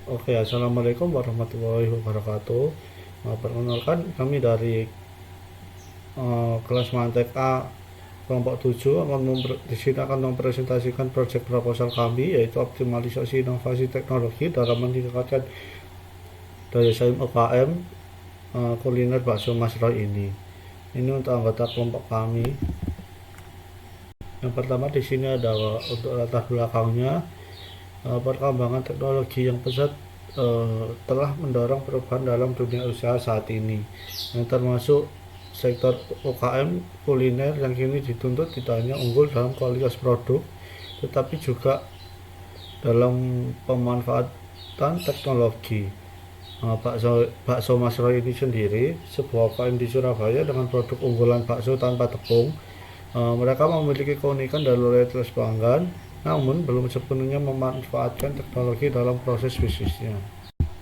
Oke, assalamualaikum warahmatullahi wabarakatuh. Perkenalkan kami dari kelas Mantek A kelompok 7 di sini akan mempresentasikan proyek proposal kami, yaitu optimalisasi inovasi teknologi dalam meningkatkan daya saing UKM kuliner bakso Mas Roy ini. Ini untuk anggota kelompok kami. Yang pertama di sini ada untuk latar belakangnya. Perkembangan teknologi yang pesat telah mendorong perubahan dalam dunia usaha saat ini, yang termasuk sektor UKM kuliner yang kini dituntut tidak hanya unggul dalam kualitas produk, tetapi juga dalam pemanfaatan teknologi. Bakso Mas Roy ini sendiri sebuah UKM di Surabaya dengan produk unggulan bakso tanpa tepung. Mereka memiliki keunikan dan loyalitas pelanggan, namun belum sepenuhnya memanfaatkan teknologi dalam proses bisnisnya.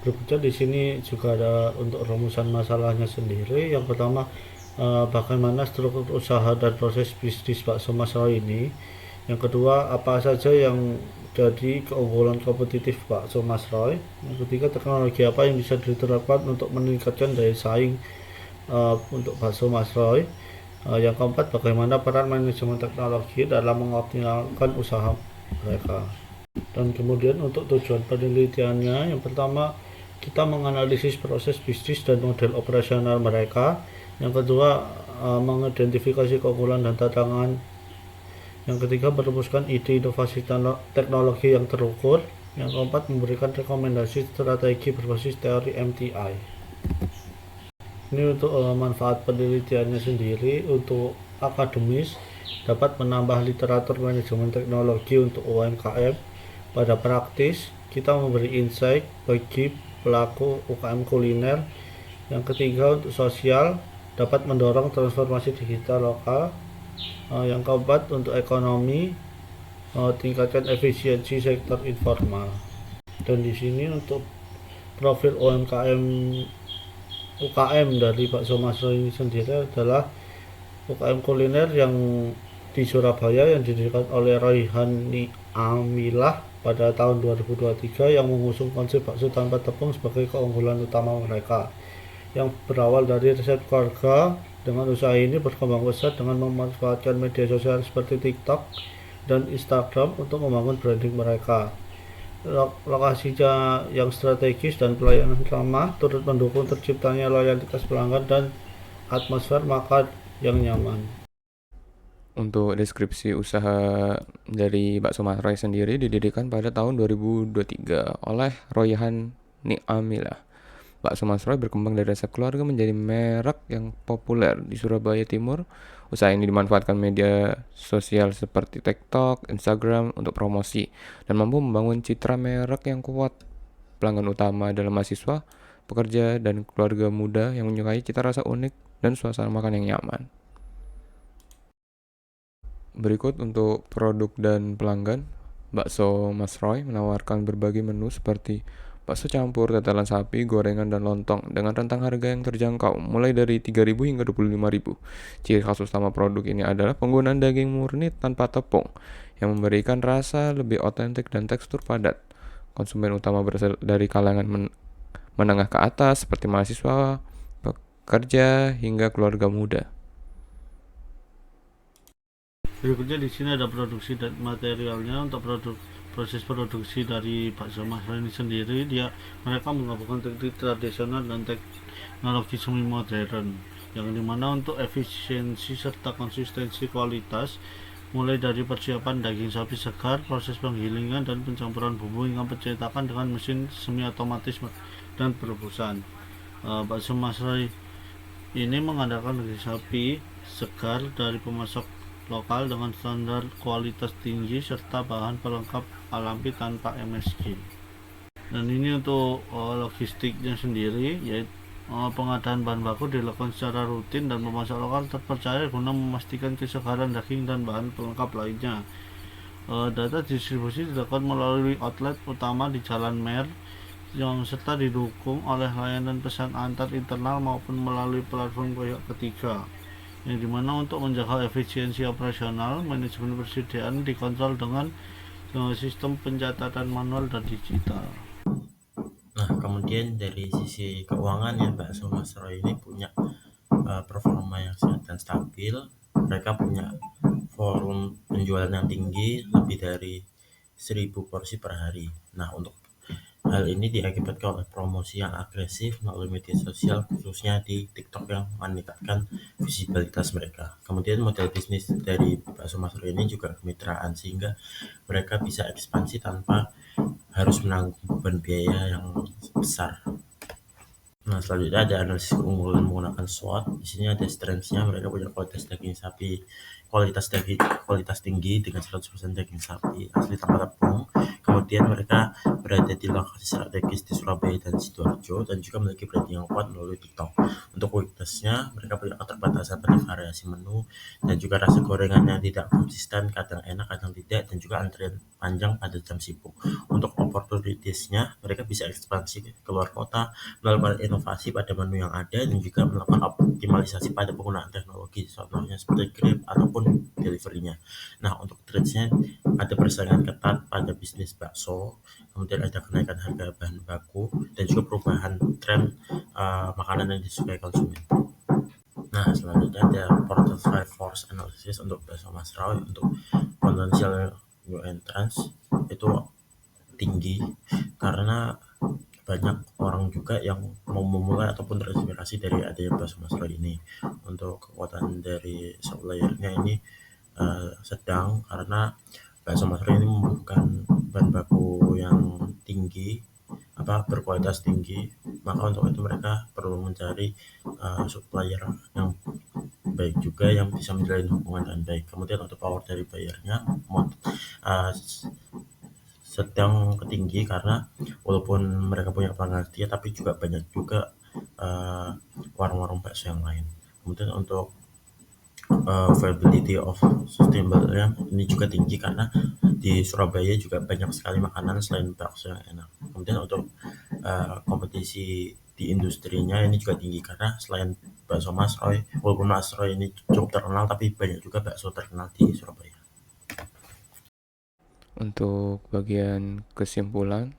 Berikutnya di sini juga ada untuk rumusan masalahnya sendiri. Yang pertama, bagaimana struktur usaha dan proses bisnis bakso Mas Roy ini. Yang kedua, apa saja yang jadi keunggulan kompetitif bakso Mas Roy. Yang ketiga, teknologi apa yang bisa diterapkan untuk meningkatkan daya saing untuk bakso Mas Roy. Yang keempat, bagaimana peran manajemen teknologi dalam mengoptimalkan usaha mereka. Dan kemudian untuk tujuan penelitiannya, yang pertama kita menganalisis proses bisnis dan model operasional mereka. Yang kedua, mengidentifikasi keunggulan dan tantangan. Yang ketiga, merumuskan ide inovasi teknologi yang terukur. Yang keempat, memberikan rekomendasi strategi berbasis teori MTI. Ini untuk manfaat penelitiannya sendiri. Untuk akademis, dapat menambah literatur manajemen teknologi untuk UMKM. Pada praktis, kita memberi insight bagi pelaku UKM kuliner. Yang ketiga, untuk sosial, dapat mendorong transformasi digital lokal. Yang keempat, untuk ekonomi, tingkatkan efisiensi sektor informal. Dan di sini untuk profil UKM dari bakso Mas Roy ini sendiri adalah UKM kuliner yang di Surabaya yang didirikan oleh Royhani Amilah pada tahun 2023, yang mengusung konsep bakso tanpa tepung sebagai keunggulan utama mereka, yang berawal dari resep keluarga. Dengan usaha ini berkembang pesat dengan memanfaatkan media sosial seperti TikTok dan Instagram untuk membangun branding mereka. Lokasinya yang strategis dan pelayanan ramah turut mendukung terciptanya loyalitas pelanggan dan atmosfer makan yang nyaman. Untuk deskripsi usaha dari Bakso Mas Roy sendiri didirikan pada tahun 2023 oleh Royhan Ni'amilah. Bakso Mas Roy berkembang dari resep keluarga menjadi merek yang populer di Surabaya Timur. Usaha ini dimanfaatkan media sosial seperti TikTok, Instagram untuk promosi dan mampu membangun citra merek yang kuat. Pelanggan utama adalah mahasiswa, pekerja, dan keluarga muda yang menyukai cita rasa unik dan suasana makan yang nyaman. Berikut untuk produk dan pelanggan. Bakso Mas Roy menawarkan berbagai menu seperti bakso campur, tetelan sapi, gorengan, dan lontong dengan rentang harga yang terjangkau, mulai dari 3.000 hingga 25.000. Ciri khas utama produk ini adalah penggunaan daging murni tanpa tepung, yang memberikan rasa lebih otentik dan tekstur padat. Konsumen utama berasal dari kalangan menengah ke atas, seperti mahasiswa, pekerja, hingga keluarga muda. Berikutnya di sini ada produksi dan materialnya. Untuk proses produksi dari bakso Mas Roy ini sendiri, mereka menggabungkan teknik tradisional dan teknologi semi modern, yang dimana untuk efisiensi serta konsistensi kualitas, mulai dari persiapan daging sapi segar, proses penggilingan dan pencampuran bumbu, hingga pencetakan dengan mesin semi otomatis dan perebusan. Bakso Mas Roy ini mengandalkan daging sapi segar dari pemasok lokal dengan standar kualitas tinggi serta bahan pelengkap alami tanpa MSG. Dan ini untuk logistiknya sendiri, yaitu pengadaan bahan baku dilakukan secara rutin dan pemasok lokal terpercaya guna memastikan kesegaran daging dan bahan pelengkap lainnya. Data distribusi dilakukan melalui outlet utama di Jalan Mer, yang serta didukung oleh layanan pesan antar internal maupun melalui platform pihak ketiga, yang dimana untuk menjaga efisiensi operasional, manajemen persediaan dikontrol dengan sistem pencatatan manual dan digital. Kemudian dari sisi keuangan ya, bakso Mas Roy ini punya performa yang sehat dan stabil. Mereka punya volume penjualan yang tinggi, lebih dari 1.000 porsi per hari. Nah, untuk hal ini diakibatkan oleh promosi yang agresif melalui media sosial, khususnya di TikTok yang meningkatkan visibilitas mereka. Kemudian model bisnis dari bakso Mas Roy ini juga kemitraan, sehingga mereka bisa ekspansi tanpa harus menanggung beban biaya yang besar. Nah, selanjutnya ada analisis keunggulan menggunakan SWOT. Di sini ada strengths-nya, mereka punya kualitas tinggi dengan 100% daging sapi asli tanpa tepung. Kemudian mereka berada di lokasi strategis di Surabaya dan Sidoarjo, dan juga memiliki branding yang kuat melalui TikTok. Untuk weakness-nya, mereka punya keterbatasan pada variasi menu dan juga rasa gorengan yang tidak konsisten, kadang enak kadang tidak, dan juga antrian panjang pada jam sibuk. Untuk opportunities-nya, mereka bisa ekspansi ke luar kota, melakukan inovasi pada menu yang ada, dan juga melakukan optimalisasi pada penggunaan teknologi, contohnya seperti Grab ataupun delivery-nya. Nah, untuk trends-nya ada persaingan ketat pada bisnis bakso, kemudian ada kenaikan harga bahan baku, dan juga perubahan tren makanan yang disukai konsumen. Nah, selanjutnya ada Portal 5 Force Analysis untuk bakso Mas Roy. Untuk potensial new entrants itu tinggi karena banyak orang juga yang mau memulai ataupun terinspirasi dari adanya bakso Mas Roy ini. Untuk kekuatan dari suppliernya ini sedang, karena bakso Mas Roy ini membutuhkan bahan baku yang tinggi, berkualitas tinggi, maka untuk itu mereka perlu mencari supplier yang baik juga, yang bisa menjalin hubungan dengan baik. Kemudian untuk power dari bayarnya uh, sedang tinggi, karena walaupun mereka punya pelanggan setia, tapi juga banyak juga warung-warung bakso yang lain. Kemudian untuk viability of sustainable ya, ini juga tinggi karena di Surabaya juga banyak sekali makanan selain bakso yang enak. Kemudian untuk kompetisi di industrinya ini juga tinggi, karena selain bakso Mas Roy, walaupun Mas Roy ini cukup terkenal, tapi banyak juga bakso terkenal di Surabaya. Untuk bagian kesimpulan,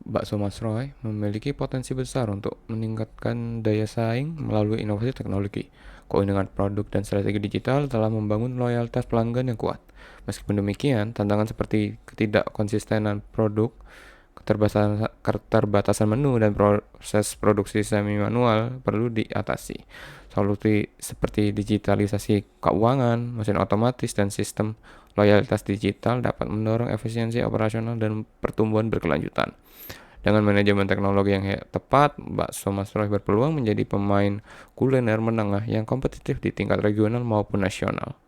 bakso Mas Roy memiliki potensi besar untuk meningkatkan daya saing melalui inovasi teknologi. Keunikan produk dan strategi digital telah membangun loyalitas pelanggan yang kuat. Meskipun demikian, tantangan seperti ketidakkonsistenan produk, keterbatasan menu, dan proses produksi semi manual perlu diatasi. Solusi seperti digitalisasi keuangan, mesin otomatis, dan sistem loyalitas digital dapat mendorong efisiensi operasional dan pertumbuhan berkelanjutan. Dengan manajemen teknologi yang tepat, bakso Mas Roy berpeluang menjadi pemain kuliner menengah yang kompetitif di tingkat regional maupun nasional.